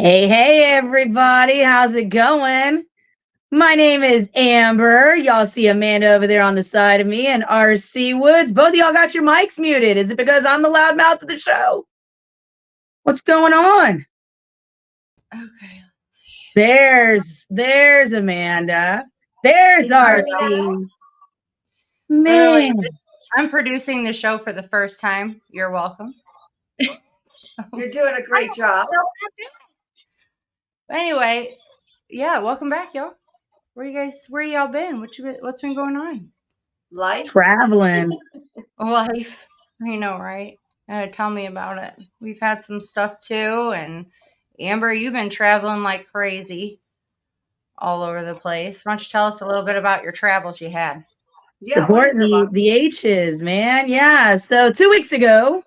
Hey, everybody. How's it going? My name is Amber. Y'all see Amanda over there on the side of me and RC Woods. Both of y'all got your mics muted. Is it because I'm the loudmouth of the show? What's going on? Okay, let's see. There's Amanda. There's RC. Literally, Man. I'm producing the show for the first time. You're welcome. You're doing a great job. Anyway, yeah, welcome back, y'all. Where y'all been? What's been going on? Life. Traveling. Life. You know, right? Tell me about it. We've had some stuff too, and Amber, you've been traveling like crazy all over the place. Why don't you tell us a little bit about your travels you had? Support the H's, man. Yeah. So 2 weeks ago,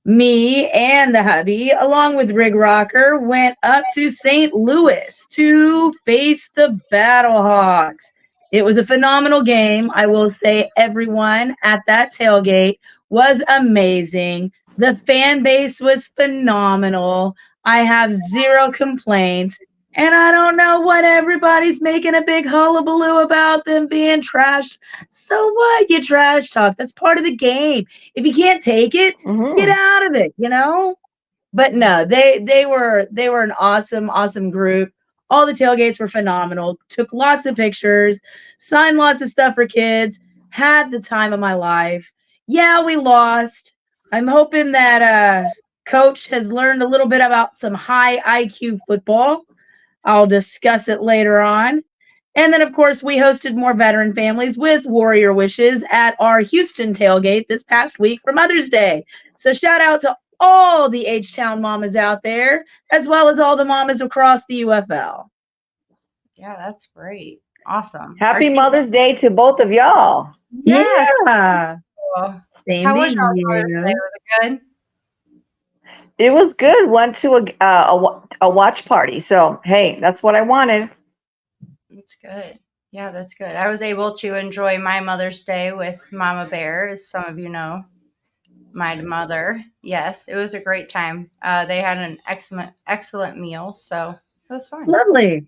me and the hubby, along with Rig Rocker, went up to St. Louis to face the Battlehawks. It was a phenomenal game. I will say everyone at that tailgate was amazing. The fan base was phenomenal. I have zero complaints. And I don't know what everybody's making a big hullabaloo about them being trashed. So what? You trash talk. That's part of the game. If you can't take it, get out of it, But no, they were an awesome group. All the tailgates were phenomenal. Took lots of pictures, signed lots of stuff for kids, had the time of my life. Yeah, we lost. I'm hoping that coach has learned a little bit about some high IQ football. I'll discuss it later on. And then, of course, we hosted more veteran families with Warrior Wishes at our Houston tailgate this past week for Mother's Day. So, shout out to all the H-Town mamas out there, as well as all the mamas across the UFL. Yeah, that's great. Awesome. Happy Mother's Day to both of y'all. Yes. Yeah. Cool. Same How to was your Mother's you. Day? Was it good? It was good. Went to a watch party. So, hey, that's what I wanted. That's good. Yeah, that's good. I was able to enjoy my Mother's Day with Mama Bear, as some of you know, my mother. Yes, it was a great time. They had an excellent meal, so it was fun. Lovely.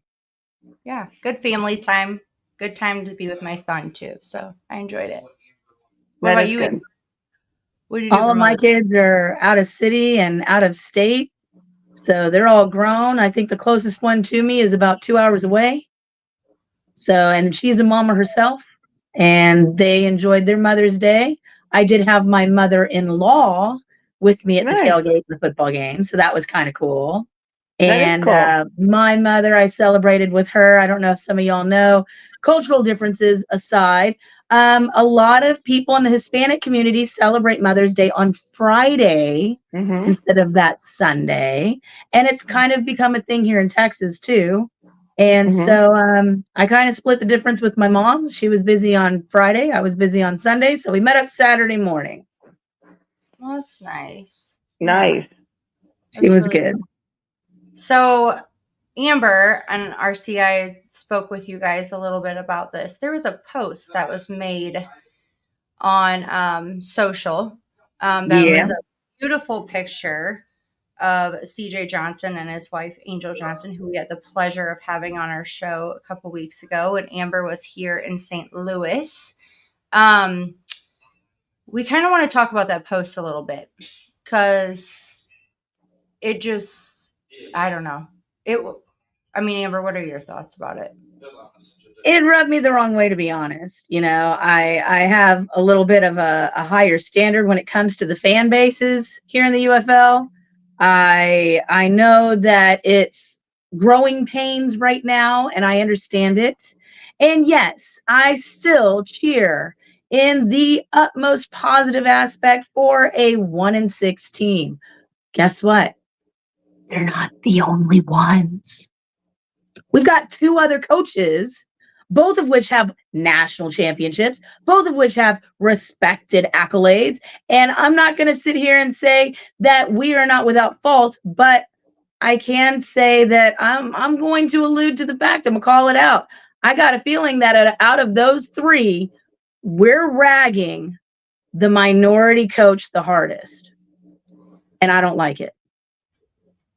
Yeah, good family time. Good time to be with my son too. So I enjoyed it. What about you? Good. What did you do? All of my kids are out of city and out of state. So they're all grown. I think the closest one to me is about 2 hours away. So, and she's a mama herself, and they enjoyed their Mother's Day. I did have my mother-in-law with me at the tailgate of the football game, so that was kind of cool. And my mother, I celebrated with her. I don't know if some of y'all know, cultural differences aside, a lot of people in the Hispanic community celebrate Mother's Day on Friday instead of that Sunday. And it's kind of become a thing here in Texas too. And so I kind of split the difference with my mom. She was busy on Friday. I was busy on Sunday. So we met up Saturday morning. Well, that's nice. Nice. She was really good. So Amber and RCI spoke with you guys a little bit about this. There was a post that was made on social that was a beautiful picture of CJ Johnson and his wife Angel Johnson, who we had the pleasure of having on our show a couple weeks ago, and Amber was here in St. Louis. We kind of want to talk about that post a little bit because it just, I don't know. Amber, what are your thoughts about it? It rubbed me the wrong way, to be honest. I have a little bit of a higher standard when it comes to the fan bases here in the UFL. I know that it's growing pains right now, and I understand it. And yes, I still cheer in the utmost positive aspect for a 1-6 team. Guess what? They're not the only ones. We've got 2 other coaches, both of which have national championships, both of which have respected accolades. And I'm not going to sit here and say that we are not without fault, but I can say that I'm going to allude to the fact, I'm going to call it out. I got a feeling that out of those 3, we're ragging the minority coach the hardest. And I don't like it.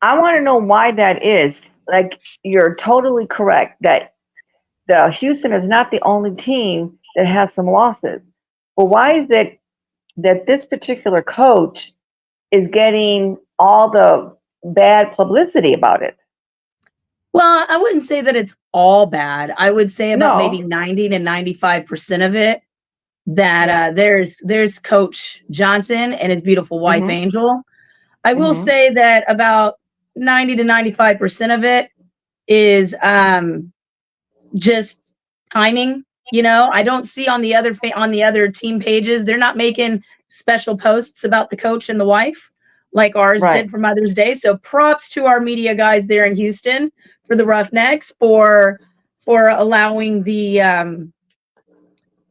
I want to know why that is. Like, you're totally correct that the Houston is not the only team that has some losses. But why is it that this particular coach is getting all the bad publicity about it? Well, I wouldn't say that it's all bad. I would say about maybe No. 90 to 95% of it that there's Coach Johnson and his beautiful wife Mhm. Angel. I will Mhm. say that about 90 to 95% of it is just timing. You know, I don't see on the other team pages, they're not making special posts about the coach and the wife like ours Right. did for Mother's Day. So props to our media guys there in Houston for the Roughnecks for allowing the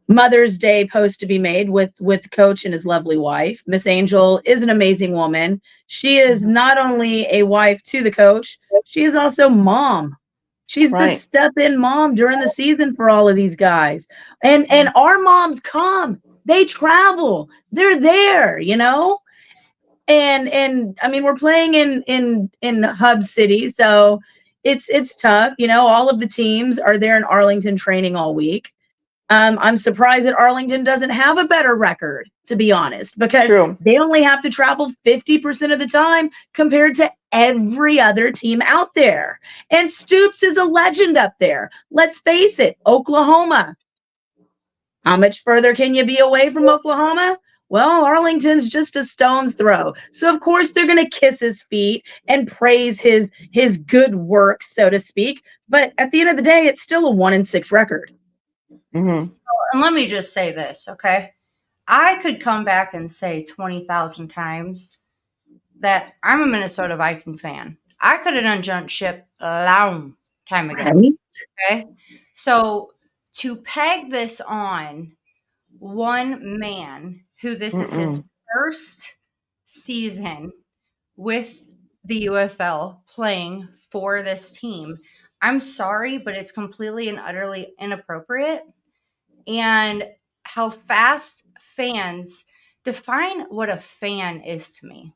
Mother's Day post to be made with the coach and his lovely wife. Miss Angel is an amazing woman. She is Mhm. not only a wife to the coach, she is also mom. She's the Right. step-in mom during the season for all of these guys. And our moms come. They travel. They're there, you know? And I mean we're playing in hub city, so it's tough, you know. All of the teams are there in Arlington training all week. I'm surprised that Arlington doesn't have a better record, to be honest, because True. they only have to travel 50% of the time compared to every other team out there. And Stoops is a legend up there. Let's face it, Oklahoma. How much further can you be away from Oklahoma? Well, Arlington's just a stone's throw. So of course they're going to kiss his feet and praise his good work, so to speak. But at the end of the day, it's still a 1-6 record. Mhm. And let me just say this, okay? I could come back and say 20,000 times that I'm a Minnesota Viking fan. I could have done jumped ship a long time ago. Right? Okay. So to peg this on one man who this is his Mm-mm. first season with the UFL playing for this team, I'm sorry, but it's completely and utterly inappropriate. And how fast fans define what a fan is to me.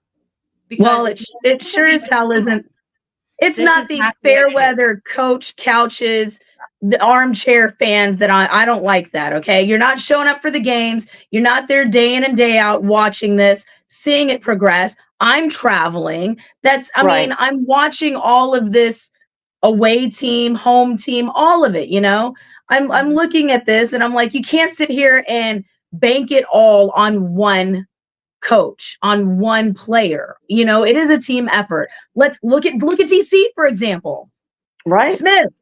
Well, Because it sure as hell isn't. It's this not is these not the fair issue. weather coach couches, the armchair fans that I don't like that. Okay. You're not showing up for the games. You're not there day in and day out watching this, seeing it progress. I'm traveling. I Right. mean, I'm watching all of this away team, home team, all of it, you know. I'm looking at this and I'm like, you can't sit here and bank it all on one coach, on one player. You know, it is a team effort. Let's look at DC, for example. Right. Smith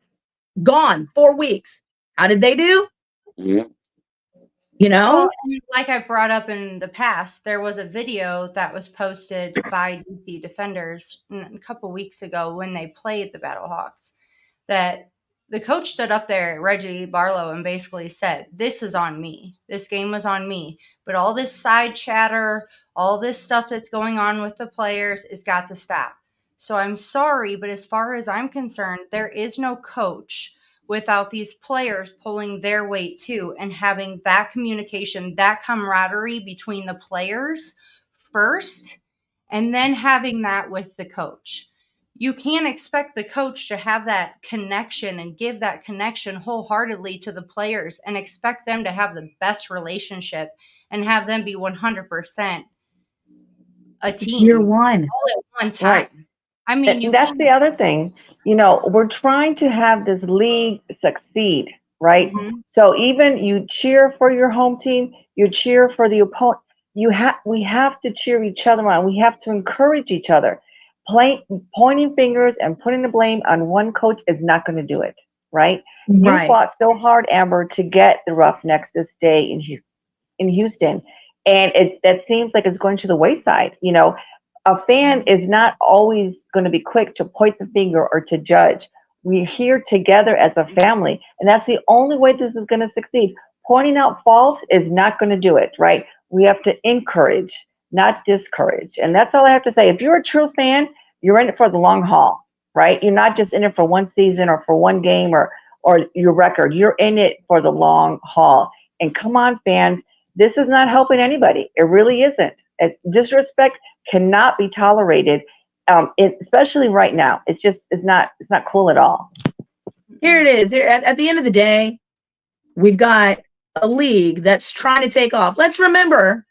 gone 4 weeks. How did they do? You know? Well, and like I brought up in the past, there was a video that was posted by DC Defenders a couple weeks ago when they played the Battlehawks that the coach stood up there, Reggie Barlow, and basically said, "This is on me. This game was on me. But all this side chatter, all this stuff that's going on with the players has got to stop." So I'm sorry, but as far as I'm concerned, there is no coach without these players pulling their weight too and having that communication, that camaraderie between the players first, and then having that with the coach. You can't expect the coach to have that connection and give that connection wholeheartedly to the players and expect them to have the best relationship and have them be 100% a It's year team one. all at one time. Right. I mean, you And that's can't. the other thing. You know, we're trying to have this league succeed, right? Mhm. So even you cheer for your home team, you cheer for the opponent. We have to cheer each other on. We have to encourage each other. Pointing fingers and putting the blame on one coach is not going to do it, right? You Right. fought so hard, Amber, to get the Roughnecks this day in Houston, and that seems like it's going to the wayside. You know, a fan is not always going to be quick to point the finger or to judge. We're here together as a family, and that's the only way this is going to succeed. Pointing out faults is not going to do it, right? We have to encourage, not discourage. And that's all I have to say. If you're a true fan, you're in it for the long haul, right? You're not just in it for one season or for one game or your record. You're in it for the long haul. And come on, fans, this is not helping anybody. It really isn't. Disrespect cannot be tolerated especially right now. It's not cool at all. Here it is. Here at the end of the day, we've got a league that's trying to take off. Let's remember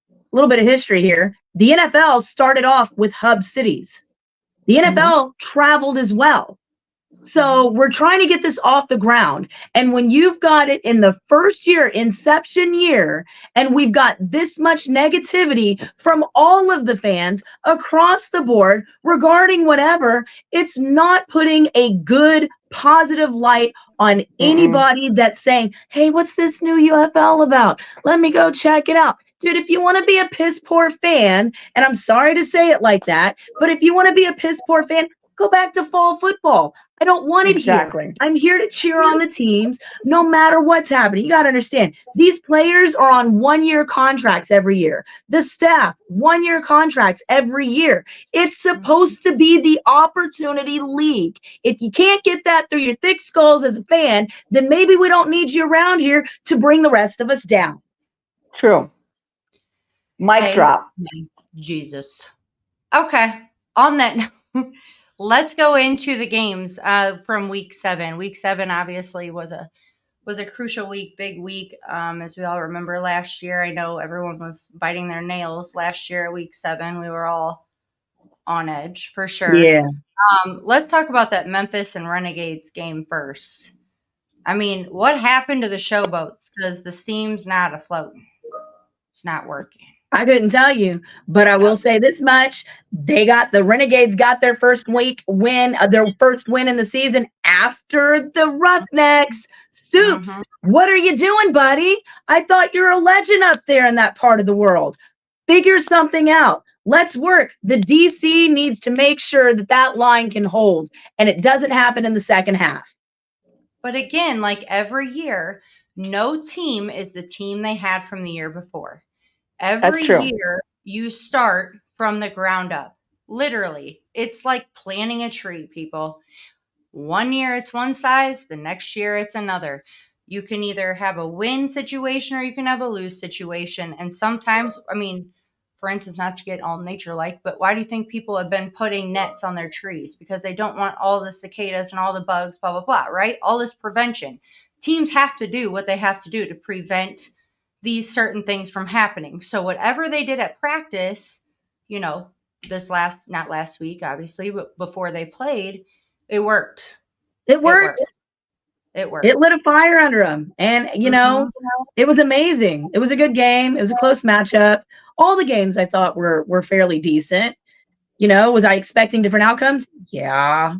a little bit of history here. The NFL started off with hub cities. The NFL traveled as well. So we're trying to get this off the ground. And when you've got it in the first year, inception year, and we've got this much negativity from all of the fans across the board regarding whatever, it's not putting a good, positive light on anybody that's saying, hey, what's this new UFL about? Let me go check it out. Dude, if you want to be a piss poor fan, and I'm sorry to say it like that, but if you want to be a piss poor fan, go back to fall football. I don't want it here. I'm here to cheer on the teams no matter what's happening. You got to understand, these players are on 1-year contracts every year. The staff, 1-year contracts every year. It's supposed to be the opportunity league. If you can't get that through your thick skulls as a fan, then maybe we don't need you around here to bring the rest of us down. True. Mic drop. Jesus. Okay. On that note, let's go into the games from week 7. Week 7 obviously was a crucial week, big week. As we all remember last year, I know everyone was biting their nails last year at week 7. We were all on edge for sure. Yeah. Let's talk about that Memphis and Renegades game first. I mean, what happened to the Showboats? Because the steam's not afloat. It's not working. I couldn't tell you, but I will say this much. The Renegades got their first week win, their first win in the season after the Roughnecks. Stoops, what are you doing, buddy? I thought you're a legend up there in that part of the world. Figure something out. Let's work. The DC needs to make sure that line can hold, and it doesn't happen in the second half. But again, like every year, no team is the team they had from the year before. Every year you start from the ground up. Literally, it's like planting a tree, people. 1 year it's one size, the next year it's another. You can either have a win situation or you can have a lose situation. And sometimes, I mean, for instance, not to get all nature-like, but why do you think people have been putting nets on their trees? Because they don't want all the cicadas and all the bugs, blah, blah, blah, right? All this prevention. Teams have to do what they have to do to prevent these certain things from happening. So whatever they did at practice, you know, not last week, obviously, but before they played, it worked. It worked. It worked. It lit a fire under them. And, you know, it was amazing. It was a good game. It was a close matchup. All the games I thought were fairly decent. You know, was I expecting different outcomes? Yeah.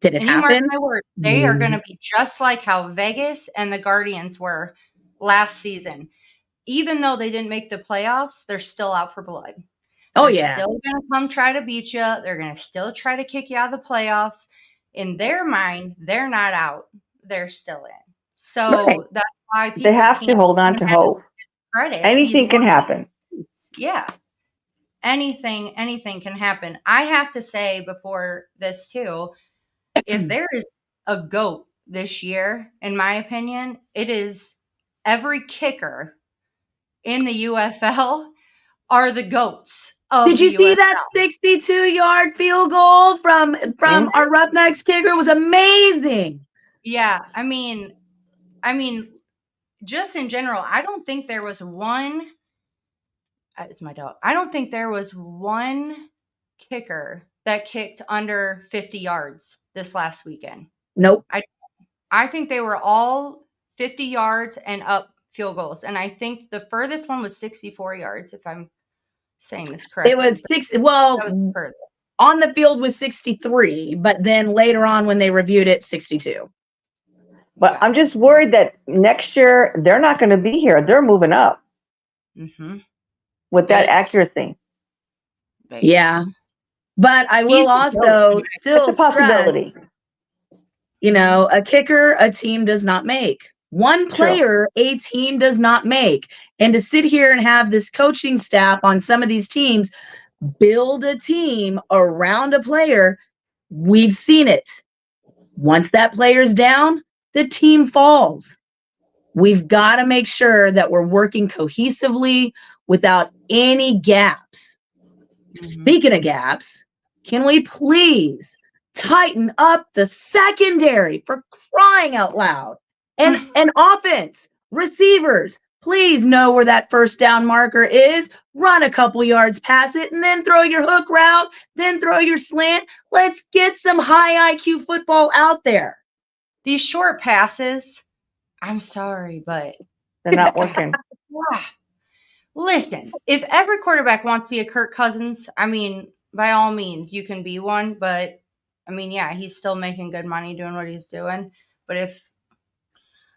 Did it happen? Mark my words, they are going to be just like how Vegas and the Guardians were last season. Even though they didn't make the playoffs, they're still out for blood. They're still going to come try to beat you. They're going to still try to kick you out of the playoffs. In their mind, they're not out. They're still in. So that's why people they have to hold on to hope. Credit. Anything can happen. Yeah. Anything can happen. I have to say before this too, if there is a GOAT this year, in my opinion, it is every kicker in the UFL are the GOATs. Did you see that 62-yard field goal from our Roughnecks kicker? It was amazing. Yeah, I mean, just in general, I don't think there was one. It's my dog. I don't think there was one kicker that kicked under 50 yards this last weekend. Nope. I think they were all 50 yards and up field goals. And I think the furthest one was 64 yards, if I'm saying this correctly. It was on the field was 63, but then later on when they reviewed it, 62. But I'm just worried that next year they're not going to be here. They're moving up with that accuracy. Yeah. But I will also still stress, you know, a kicker a team does not make. One player a team does not make. And to sit here and have this coaching staff on some of these teams build a team around a player, we've seen it. Once that player's down, the team falls. We've got to make sure that we're working cohesively without any gaps. Speaking of gaps, can we please tighten up the secondary, for crying out loud? And offense, receivers, please know where that first down marker is. Run a couple yards past it, and then throw your hook route, then throw your slant. Let's get some high IQ football out there. These short passes, I'm sorry, but They're not working. Listen, if every quarterback wants to be a Kirk Cousins, I mean, by all means, you can be one. But, I mean, yeah, he's still making good money doing what he's doing. But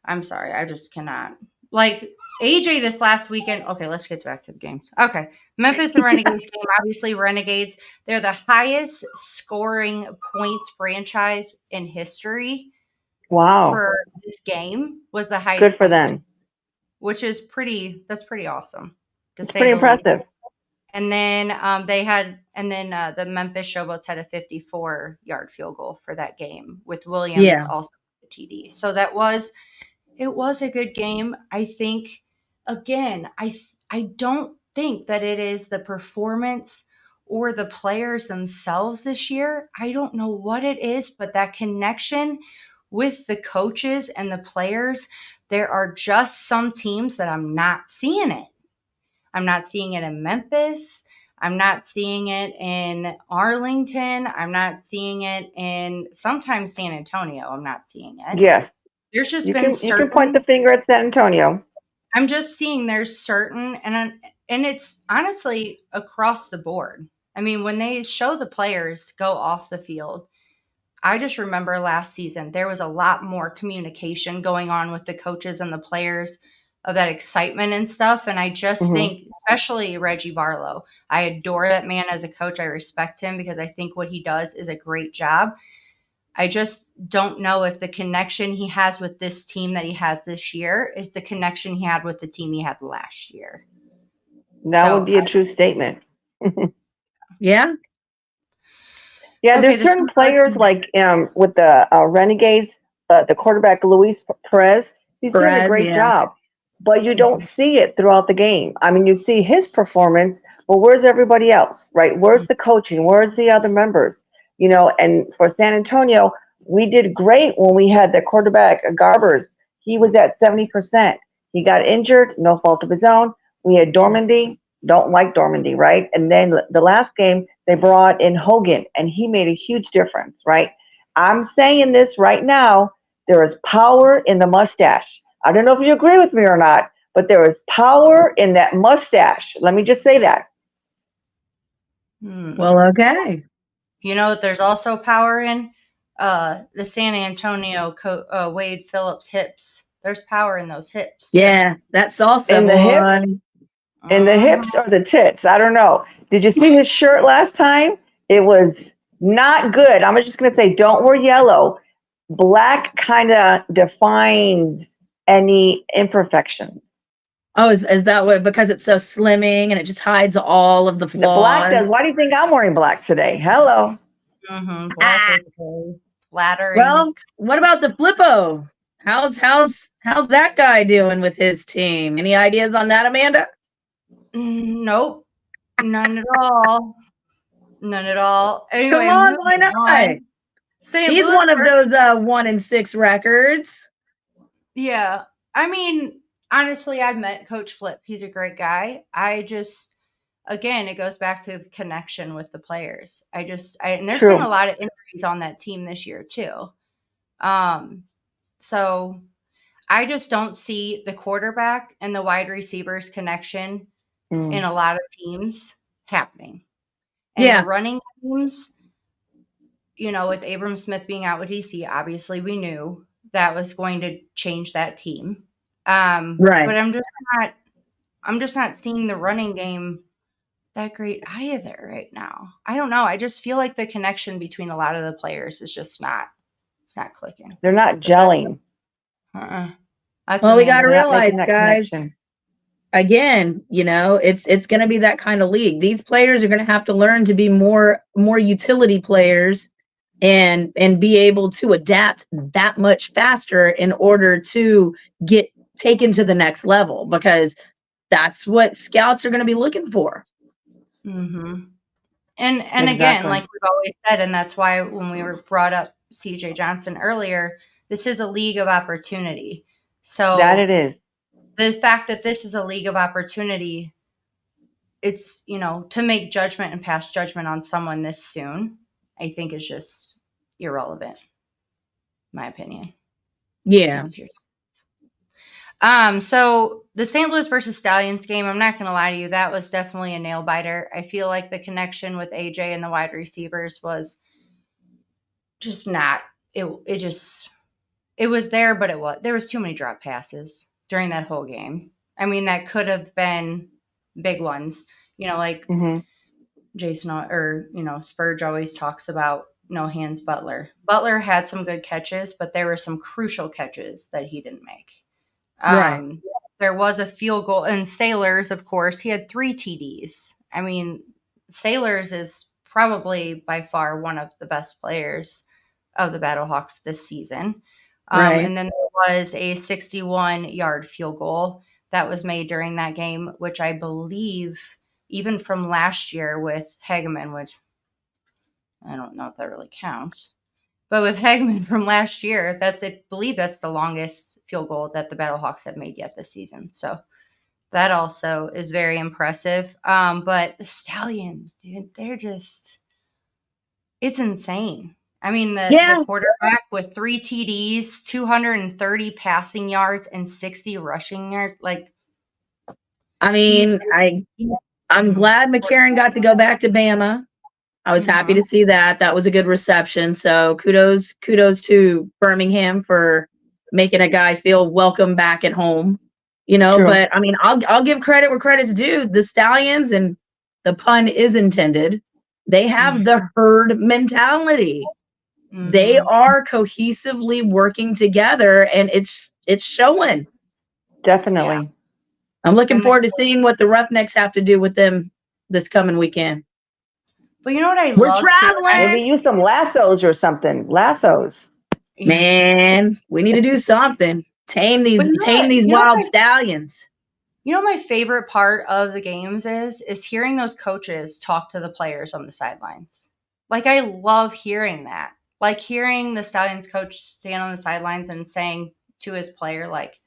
I'm sorry, I just cannot. Like, AJ this last weekend. Okay, let's get back to the games. Okay, Memphis and Renegades game. Obviously, Renegades, they're the highest scoring points franchise in history. Wow. For this game was the highest. Good for them. Which is that's pretty awesome. It's pretty impressive. And then the Memphis Showboats had a 54-yard field goal for that game with Williams also the TD. So it was a good game. I think, again, I don't think that it is the performance or the players themselves this year. I don't know what it is, but that connection with the coaches and the players, there are just some teams that I'm not seeing it. I'm not seeing it in Memphis. I'm not seeing it in Arlington. I'm not seeing it in sometimes San Antonio. I'm not seeing it. Yes. There's just you been can point the finger at San Antonio. I'm just seeing there's certain, and it's honestly across the board. I mean, when they show the players go off the field, I just remember last season, there was a lot more communication going on with the coaches and the players of that excitement and stuff. And I just think, especially Reggie Barlow, I adore that man as a coach. I respect him because I think what he does is a great job. I just don't know if the connection he has with this team that he has this year is the connection he had with the team he had last year. That would be a true statement. Yeah. Yeah, there's certain players like with the Renegades, the quarterback Luis Perez. He's doing a great job, but you don't see it throughout the game. I mean, you see his performance, but where's everybody else, right? Where's the coaching? Where's the other members? You know, and for San Antonio, we did great when we had the quarterback Garbers. He was at 70%. He got injured, no fault of his own. We had Dormandy. Don't like Dormandy, right? And then the last game, they brought in Hogan, and he made a huge difference, right? I'm saying this right now. There is power in the mustache. I don't know if you agree with me or not, but there is power in that mustache. Let me just say that. Well, okay. You know what there's also power in? The San Antonio Wade Phillips hips. There's power in those hips. Yeah, that's also in the hips. In the hips or the tits? I don't know. Did you see his shirt last time? It was not good. I'm just going to say, don't wear yellow. Black kind of defines any imperfections. Oh, is that what? Because it's so slimming and it just hides all of the flaws. The black does. Why do you think I'm wearing black today? Hello. Black is flattering. Well, what about the Flippo? How's that guy doing with his team? Any ideas on that, Amanda? Nope. None at all. None at all. Anyway, come on, why not? He's one of those 1-6 records. Yeah. I mean, honestly, I've met Coach Flip. He's a great guy. I just, again, it goes back to the connection with the players. And there's been a lot of injuries on that team this year too. So I just don't see the quarterback and the wide receivers connection in a lot of teams happening. And the running teams, you know, with Abram Smith being out with DC, obviously we knew that was going to change that team. Right. But I'm just not seeing the running game that great either right now. I don't know. I just feel like the connection between a lot of the players is just not clicking. They're not gelling. Well, we got to realize, guys, again, you know, it's going to be that kind of league. These players are going to have to learn to be more utility players and be able to adapt that much faster in order to get taken to the next level, because that's what scouts are going to be looking for. And again, Exactly. like we've always said, and that's why when we were brought up CJ Johnson earlier, this is a league of opportunity. So That it is. the fact that this is a league of opportunity, it's, to make judgment and pass judgment on someone this soon, I think is just irrelevant, in my opinion. Yeah. So the St. Louis versus Stallions game, I'm not going to lie to you, that was definitely a nail biter. I feel like the connection with AJ and the wide receivers was just not, it was there, but there was too many drop passes during that whole game. I mean, that could have been big ones, like Jason or, Spurge always talks about no hands Butler. Butler had some good catches, but there were some crucial catches that he didn't make. Right. There was a field goal, and Sailors, of course, he had 3 TDs. I mean, Sailors is probably by far one of the best players of the Battlehawks this season. Right. And then there was a 61-yard field goal that was made during that game, which I believe even from last year with Hageman, which I don't know if that really counts. But with Hageman from last year, I believe that's the longest field goal that the Battlehawks have made yet this season. So that also is very impressive. But the Stallions, dude, it's insane. I mean, the quarterback with 3 TDs, 230 passing yards, and 60 rushing yards. Like, I mean, I'm glad McCarron got to go back to Bama. I was happy to see that. That was a good reception. So kudos to Birmingham for making a guy feel welcome back at home. True. But I mean, I'll give credit where credit's due. The Stallions, and the pun is intended, they have the herd mentality. They are cohesively working together, and it's showing. Definitely. Yeah. I'm looking forward to seeing what the Roughnecks have to do with them this coming weekend. But you know what We're love? traveling. Maybe use some lassos or something. Lassos. Man, we need to do something. Tame these wild stallions. You know, my favorite part of the games is hearing those coaches talk to the players on the sidelines. Like, I love hearing that. Like, hearing the Stallions coach stand on the sidelines and saying to his player, like,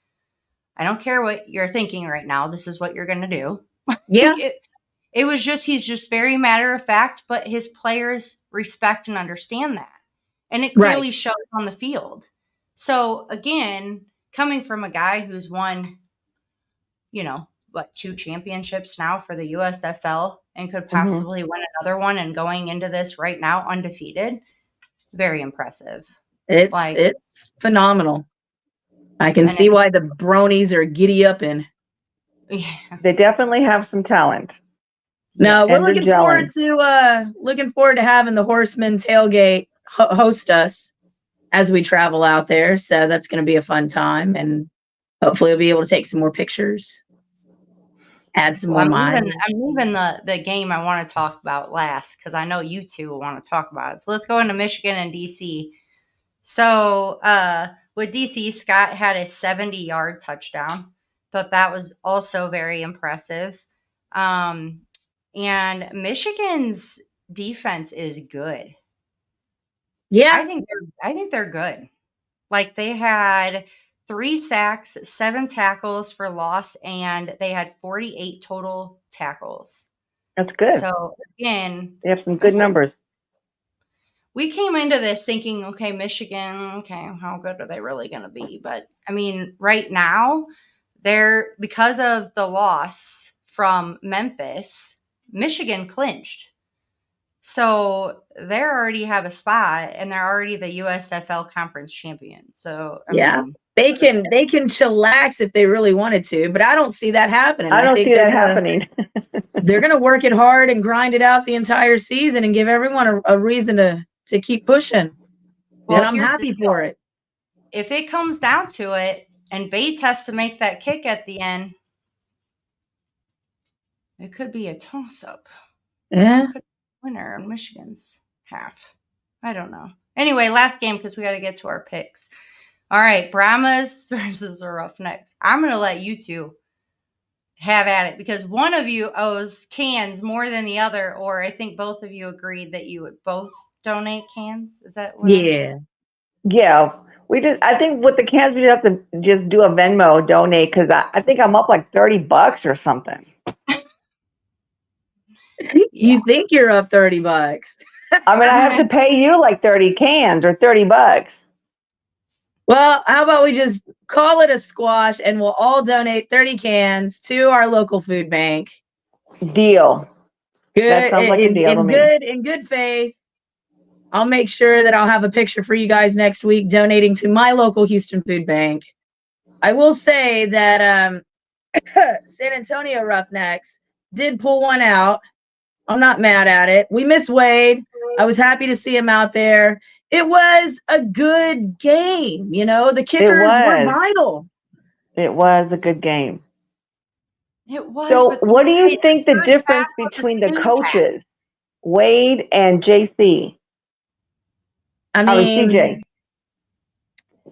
I don't care what you're thinking right now. This is what you're going to do. Yeah. It was just, he's just very matter of fact, but his players respect and understand that. And it clearly shows on the field. So again, coming from a guy who's won, 2 championships now for the USFL and could possibly win another one, and going into this right now undefeated, very impressive. It's phenomenal. I can see why the bronies are giddy up in. Yeah. They definitely have some talent. No, we're looking forward to having the Horsemen tailgate host us as we travel out there. So that's going to be a fun time, and hopefully we'll be able to take some more pictures, add some more miles. I'm leaving the game I want to talk about last, because I know you two will want to talk about it. So let's go into Michigan and DC. So with DC, Scott had a 70-yard touchdown. Thought that was also very impressive. And Michigan's defense is good. Yeah, I think they're good. Like, they had 3 sacks, 7 tackles for loss, and they had 48 total tackles. That's good. So again, they have some good numbers. We came into this thinking, okay, Michigan, okay, how good are they really going to be? But I mean, right now, because of the loss from Memphis, Michigan clinched. So they already have a spot, and they're already the USFL conference champion. So I mean, they can chillax if they really wanted to, but I don't see that happening. I don't see that happening. They're going to work it hard and grind it out the entire season and give everyone a reason to keep pushing. Well, and I'm happy for it. If it comes down to it, and Bates has to make that kick at the end, it could be a toss-up. Yeah. Winner on Michigan's half. I don't know. Anyway, last game, because we got to get to our picks. All right, Brahmas versus the Roughnecks. I'm going to let you two have at it, because one of you owes cans more than the other, or I think both of you agreed that you would both donate cans. Is that what? Yeah. Yeah. I think with the cans, we just have to just do a Venmo donate because I think I'm up like $30 or something. You think you're up $30. I mean, I have to pay you like 30 cans or $30. Well, how about we just call it a squash and we'll all donate 30 cans to our local food bank. Deal. Good. That sounds like a deal to me. In good faith. I'll make sure that I'll have a picture for you guys next week donating to my local Houston food bank. I will say that San Antonio Roughnecks did pull one out. I'm not mad at it. We miss Wade. I was happy to see him out there. It was a good game. The kickers were vital. It was a good game. It was. So what do you think the difference between the coaches, Wade and JC? I mean, CJ.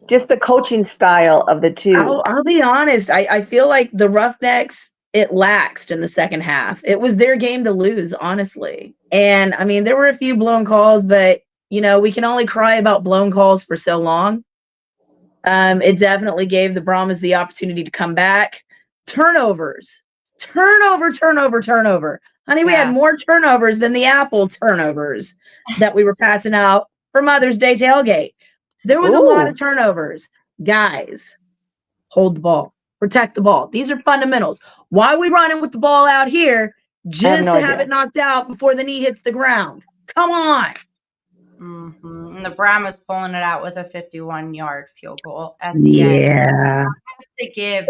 Just the coaching style of the two. I'll be honest. I feel like the Roughnecks, it laxed in the second half. It was their game to lose, honestly. And I mean, there were a few blown calls, but we can only cry about blown calls for so long. It definitely gave the Brahmas the opportunity to come back. Turnovers. Honey, we had more turnovers than the Apple turnovers that we were passing out for Mother's Day tailgate. There was a lot of turnovers. Guys, hold the ball. Protect the ball. These are fundamentals. Why are we running with the ball out here just to have it knocked out before the knee hits the ground? Come on. Mm-hmm. And the Brahmas pulling it out with a 51-yard field goal at the end. Yeah.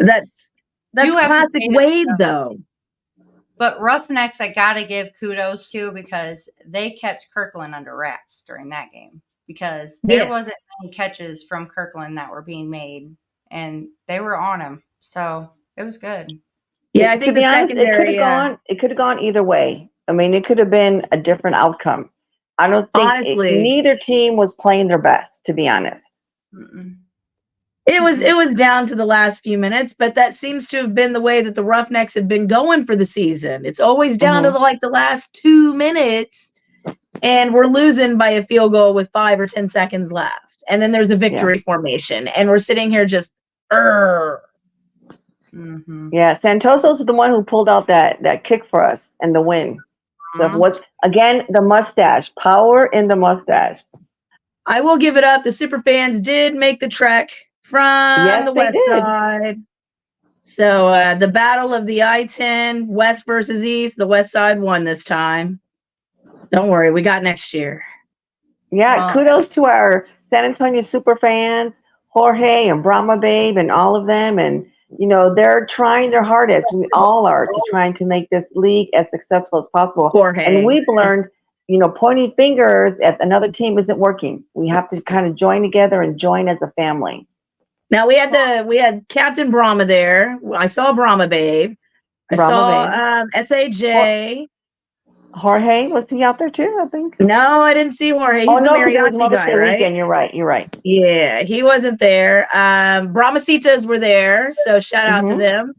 That's classic Wade, though. But Roughnecks, I got to give kudos to, because they kept Kirkland under wraps during that game, because there wasn't many catches from Kirkland that were being made, and they were on him. So it was good. Yeah, I think, to be honest, it could have gone either way. I mean, it could have been a different outcome. I don't think neither team was playing their best, to be honest. Mm-mm. It was down to the last few minutes, but that seems to have been the way that the Roughnecks have been going for the season. It's always down to the last 2 minutes, and we're losing by a field goal with 5 or 10 seconds left. And then there's a victory formation, and we're sitting here just Mm-hmm. Yeah, Santoso's the one who pulled out that kick for us and the win. So again, the mustache, power in the mustache. I will give it up. The super fans did make the trek from the west side. So the battle of the I-10, west versus east, the west side won this time. Don't worry, we got next year. Yeah, kudos to our San Antonio super fans, Jorge and Brahma Babe and all of them. And, they're trying their hardest. We all are trying to make this league as successful as possible. Jorge. And we've learned, pointing fingers at another team isn't working. We have to kind of join together and join as a family. Now we had Captain Brahma there. I saw Brahma Babe. I saw SAJ. Jorge, was he out there too? I think. No, I didn't see Jorge. He's the mariachi guy, right? Weekend. You're right. Yeah, he wasn't there. Brahmasitas were there, so shout out to them.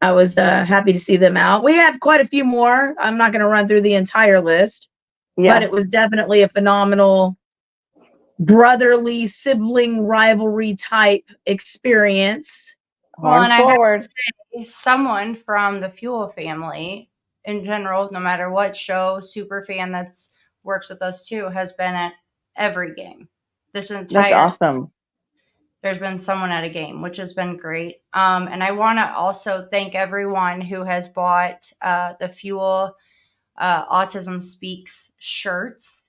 I was happy to see them out. We have quite a few more. I'm not going to run through the entire list, but it was definitely a phenomenal brotherly sibling rivalry type experience. Well, and I have to say, someone from the Fuel family in general, no matter what show, super fan that's works with us too, has been at every game. This entire That's awesome. There's been someone at a game, which has been great. And I want to also thank everyone who has bought the Fuel Autism Speaks shirts.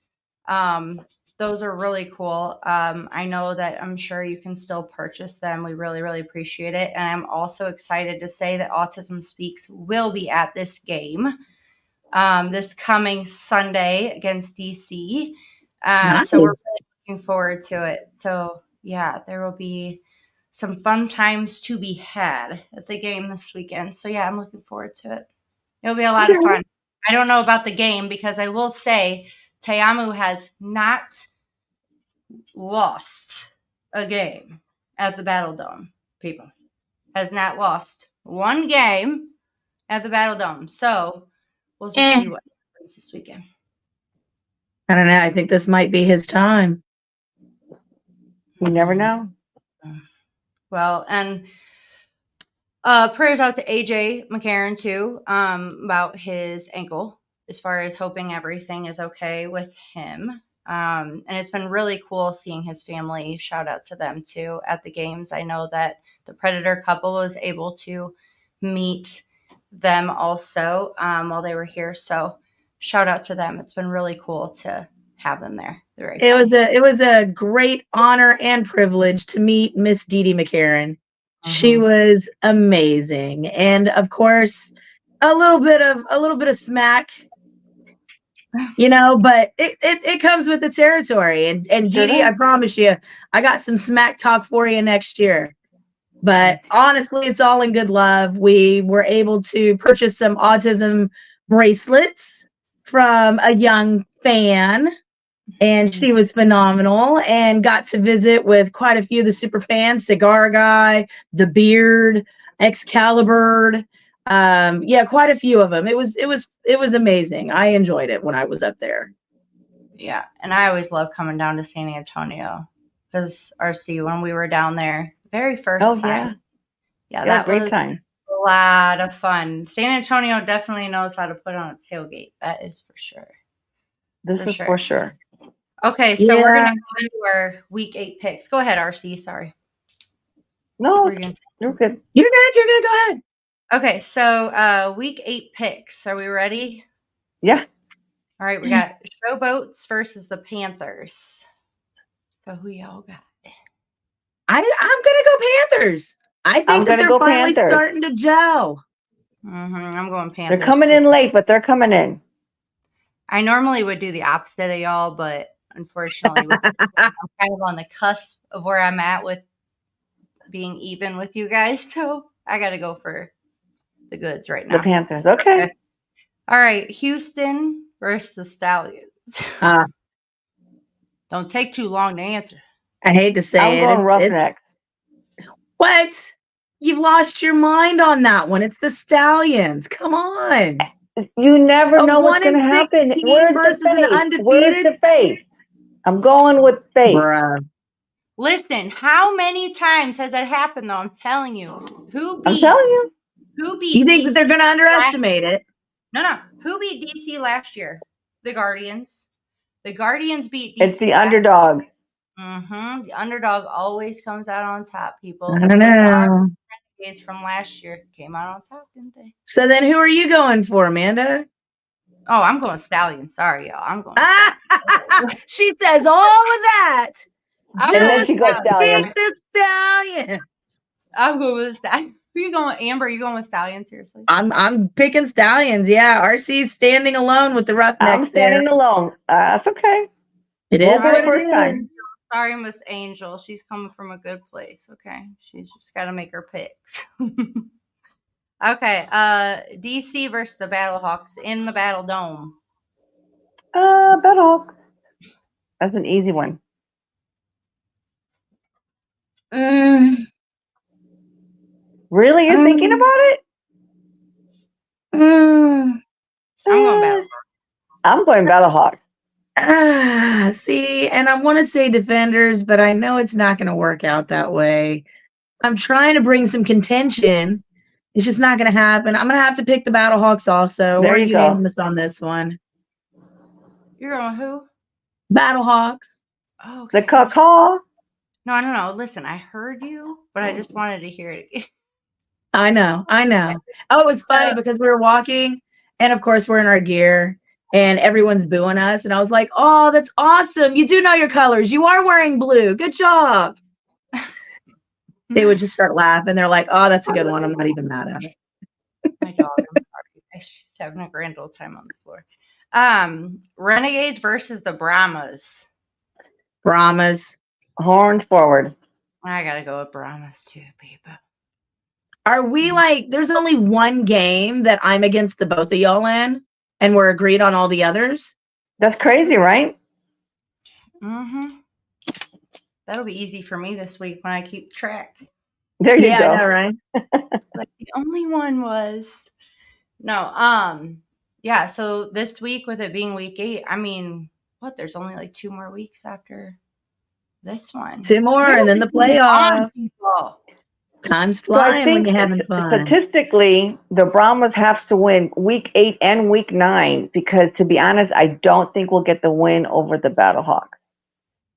Those are really cool. I know that I'm sure you can still purchase them. We really, really appreciate it. And I'm also excited to say that Autism Speaks will be at this game this coming Sunday against DC. Nice. So we're really looking forward to it. So, yeah, there will be some fun times to be had at the game this weekend. So, yeah, I'm looking forward to it. It'll be a lot of fun. I don't know about the game, because I will say Teamu has not lost a game at the Battle Dome, people. Has not lost one game at the Battle Dome. So we'll just see what happens this weekend. I don't know. I think this might be his time. You never know. Well, and prayers out to AJ McCarron too, about his ankle, as far as hoping everything is okay with him. And it's been really cool seeing his family. Shout out to them too at the games. I know that the Predator couple was able to meet them also while they were here. So shout out to them. It's been really cool to have them there. It was a great honor and privilege to meet Miss Dee Dee McCarron. She was amazing, and of course, a little bit of smack, you know. But it comes with the territory. And Dee Dee, I promise you, I got some smack talk for you next year. But honestly, it's all in good love. We were able to purchase some autism bracelets from a young fan, and she was phenomenal, and got to visit with quite a few of the super fans, Cigar Guy, The Beard, Excalibur. Yeah, quite a few of them. It was amazing. I enjoyed it when I was up there. Yeah, and I always love coming down to San Antonio because RC, when we were down there very first time. Yeah, that great was time. A lot of fun. San Antonio definitely knows how to put on a tailgate. That is for sure. For sure. Okay, so we're gonna go into our week 8 picks. Go ahead, RC. Sorry. No, you're good. You're good. Go ahead. Okay, so week 8 picks. Are we ready? Yeah. All right, we got Showboats versus the Panthers. So who y'all got? I'm gonna go Panthers. I think that they're finally starting to gel. I'm going Panthers. They're coming in late, but they're coming in. I normally would do the opposite of y'all, but unfortunately, I'm kind of on the cusp of where I'm at with being even with you guys. So I got to go for the goods right now. The Panthers. Okay. All right. Houston versus the Stallions. Don't take too long to answer. I hate to say it. I'm going Roughnecks. What? You've lost your mind on that one. It's the Stallions. Come on. You never know what's going to happen. Where's the faith? I'm going with faith. Bruh. Listen, how many times has that happened, though? I'm telling you. Who beat You think that they're going to underestimate it? No. Who beat DC last year? The Guardians. The Guardians beat DC. It's the underdog. The underdog always comes out on top, people. I don't know. Renegades from last year came out on top, didn't they? So then who are you going for, Amanda? Oh, I'm going Stallion. Sorry, y'all. I'm going She says all of that. And then she goes Stallion. Pick the Stallion. I'm going with Stallion. Who are you going, Amber? Are you going with Stallion, seriously? I'm picking Stallions, yeah. RC's standing alone with the Roughnecks. I'm standing alone. That's okay. It is the first time. Sorry, Miss Angel. She's coming from a good place, okay? She's just got to make her picks. Okay, DC versus the Battlehawks in the Battle Dome. Battlehawks. That's an easy one. Really? You're thinking about it? I'm going Battlehawks. I'm going Battlehawks. See, and I want to say Defenders, but I know it's not going to work out that way. I'm trying to bring some contention. It's just not going to happen. I'm going to have to pick the Battlehawks also. There or you you go. unanimous on this one? You're going who? Battlehawks. Oh, okay. The caw. No. Listen, I heard you, but I just wanted to hear it again. I know. Oh, it was funny because we were walking, and of course we're in our gear, and everyone's booing us, and I was like, "Oh, that's awesome! You do know your colors. You are wearing blue. Good job." They would just start laughing. They're like, "Oh, that's a good one. I'm not even mad at it." My dog, I'm sorry. She's having a grand old time on the floor. Renegades versus the Brahmas. Brahmas. Horns forward. I gotta go with Brahmas too, people. Are we like, there's only one game that I'm against the both of y'all in, and we're agreed on all the others? That's crazy, right? That'll be easy for me this week when I keep track. There you Yeah, go. I know, right? Like the only one was no. Yeah. So this week, with it being week 8, I mean, what? There's only like 2 more weeks after this one. 2 more, When and then is the it even on, playoffs. people? Time's So I flying when think you're having fun. statistically, the Brahmas have to win week 8 and week 9 because, to be honest, I don't think we'll get the win over the Battlehawks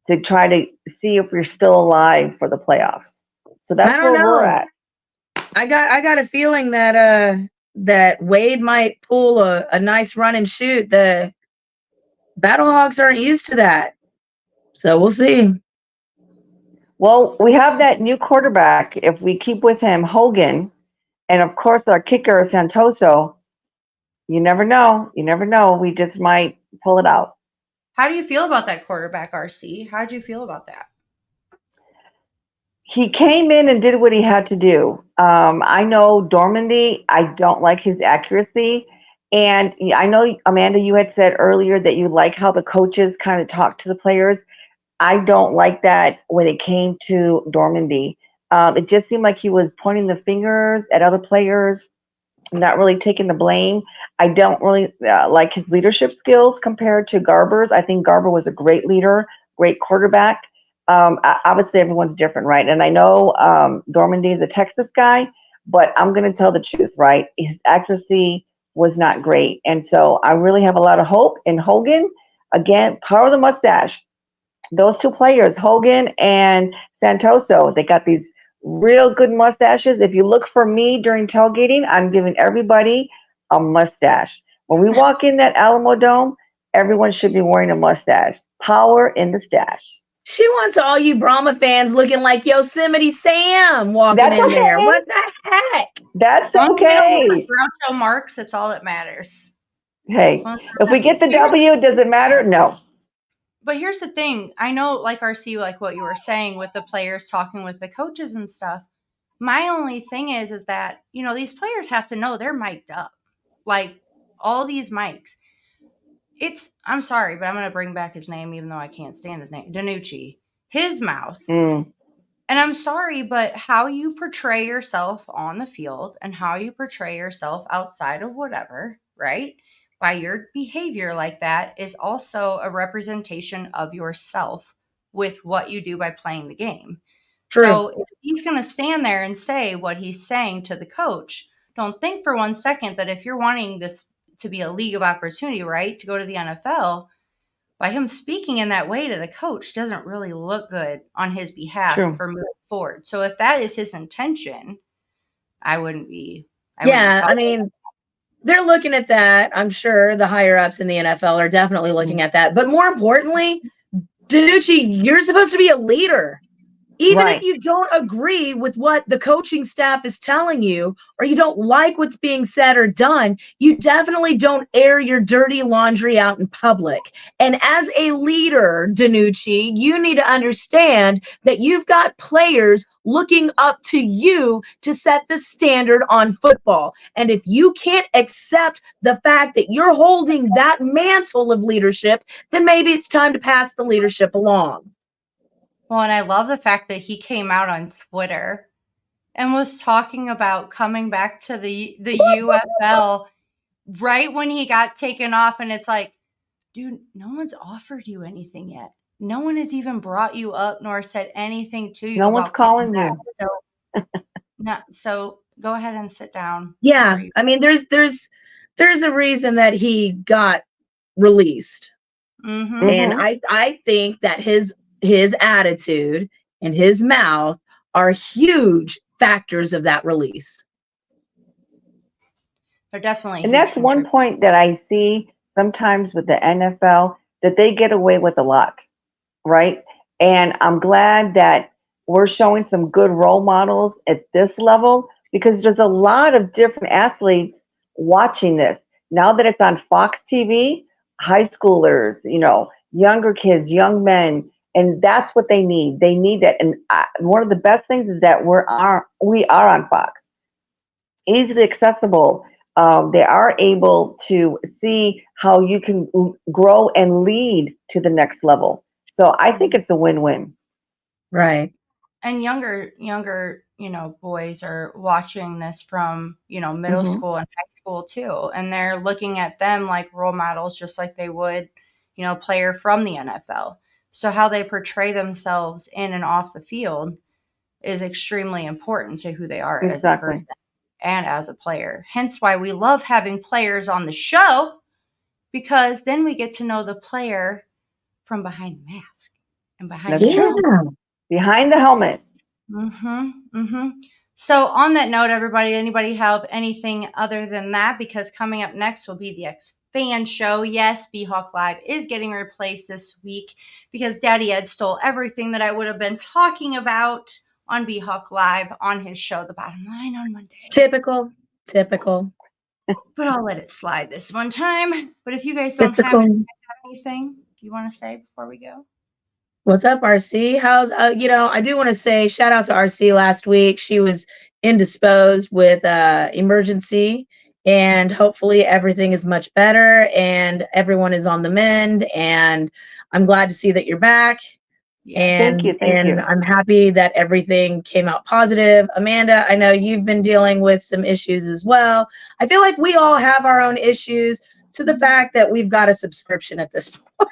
to try to see if we're still alive for the playoffs. So that's I don't where we're know. at. I got a feeling that that Wade might pull a nice run and shoot. The Battlehawks aren't used to that, so we'll see. Well, we have that new quarterback. If we keep with him, Hogan, and of course our kicker Santoso. You never know. You never know. We just might pull it out. How do you feel about that quarterback, RC? How do you feel about that? He came in and did what he had to do. I know Dormandy, I don't like his accuracy. And I know, Amanda, you had said earlier that you like how the coaches kind of talk to the players. I don't like that when it came to Dormandy. It just seemed like he was pointing the fingers at other players, not really taking the blame. I don't really like his leadership skills compared to Garber's. I think Garber was a great leader, great quarterback. Obviously, everyone's different, right? And I know Dormandy is a Texas guy, but I'm going to tell the truth, right? His accuracy was not great. And so I really have a lot of hope in Hogan. Again, power of the mustache. Those 2 players, Hogan and Santoso, they got these real good mustaches. If you look for me during tailgating, I'm giving everybody a mustache. When we walk in that Alamo Dome, everyone should be wearing a mustache. Power in the stash. She wants all you Brahma fans looking like Yosemite Sam walking That's in there. okay. What the heck? That's As long as we don't okay. have Groucho Marx, it's all that matters. Hey, if we get the W, does it matter? No. But here's the thing. I know, like RC, like what you were saying with the players talking with the coaches and stuff. My only thing is that, these players have to know they're mic'd up. Like, all these mics. I'm sorry, but I'm going to bring back his name, even though I can't stand his name. DiNucci. His mouth. Mm. And I'm sorry, but how you portray yourself on the field and how you portray yourself outside of whatever, right? By your behavior like that is also a representation of yourself with what you do by playing the game. True. So if he's going to stand there and say what he's saying to the coach, don't think for 1 second that if you're wanting this to be a league of opportunity, right, to go to the NFL, by him speaking in that way to the coach doesn't really look good on his behalf True. for moving forward. So if that is his intention, I wouldn't be. I mean, they're looking at that. I'm sure the higher ups in the NFL are definitely looking at that. But more importantly, DiNucci, you're supposed to be a leader. Even Right. if you don't agree with what the coaching staff is telling you, or you don't like what's being said or done, you definitely don't air your dirty laundry out in public. And as a leader, DiNucci, you need to understand that you've got players looking up to you to set the standard on football. And if you can't accept the fact that you're holding that mantle of leadership, then maybe it's time to pass the leadership along. Well, and I love the fact that he came out on Twitter and was talking about coming back to the UFL right when he got taken off. And it's like, dude, no one's offered you anything yet. No one has even brought you up nor said anything to you. No one's calling you. So go ahead and sit down. Yeah, I mean, there's a reason that he got released, Mm-hmm. and I think that his attitude and his mouth are huge factors of that release. They're definitely. And that's one point that I see sometimes with the NFL, that they get away with a lot, right? And I'm glad that we're showing some good role models at this level, because there's a lot of different athletes watching this. Now that it's on Fox TV, high schoolers, younger kids, young men, and that's what they need. They need that. And one of the best things is that we are on Fox, easily accessible. They are able to see how you can grow and lead to the next level. So I think it's a win-win. Right. and younger, boys are watching this from, middle Mhm. school and high school too. And they're looking at them like role models, just like they would, a player from the NFL. So how they portray themselves in and off the field is extremely important to who they are as a Exactly. person and as a player. Hence why we love having players on the show, because then we get to know the player from behind the mask and behind That's the true. helmet. Behind the helmet. So on that note, everybody, anybody have anything other than that? Because coming up next will be the X-Fan show. Yes, B-Hawk Live is getting replaced this week because Daddy Ed stole everything that I would have been talking about on B-Hawk Live on his show, The Bottom Line, on Monday. Typical. But I'll let it slide this one time. But if you guys don't have anything you want to say before we go? What's up, RC? How's I do want to say shout out to RC last week. She was indisposed with emergency, and hopefully everything is much better and everyone is on the mend. And I'm glad to see that you're back. And Thank you. I'm happy that everything came out positive. Amanda, I know you've been dealing with some issues as well. I feel like we all have our own issues, to the fact that we've got a subscription at this point.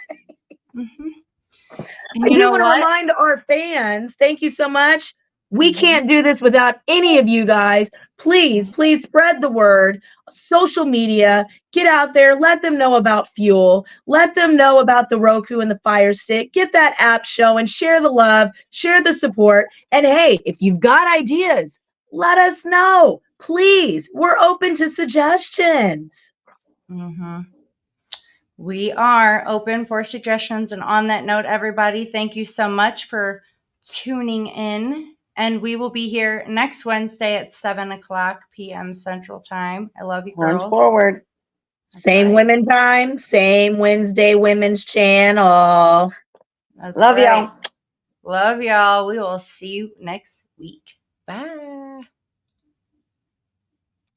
I do want to remind our fans, thank you so much. We can't do this without any of you guys. Please spread the word. Social media, get out there, let them know about Fuel, let them know about the Roku and the Fire Stick. Get that app show and share the love, share the support. And hey, if you've got ideas, let us know. Please, we're open to suggestions. We are open for suggestions. And on that note, everybody, thank you so much for tuning in. And we will be here next Wednesday at 7:00 p.m. Central Time. I love you, girls. Run forward. Same women time, same Wednesday women's channel. That's Love right. y'all. Love y'all. We will see you next week. Bye.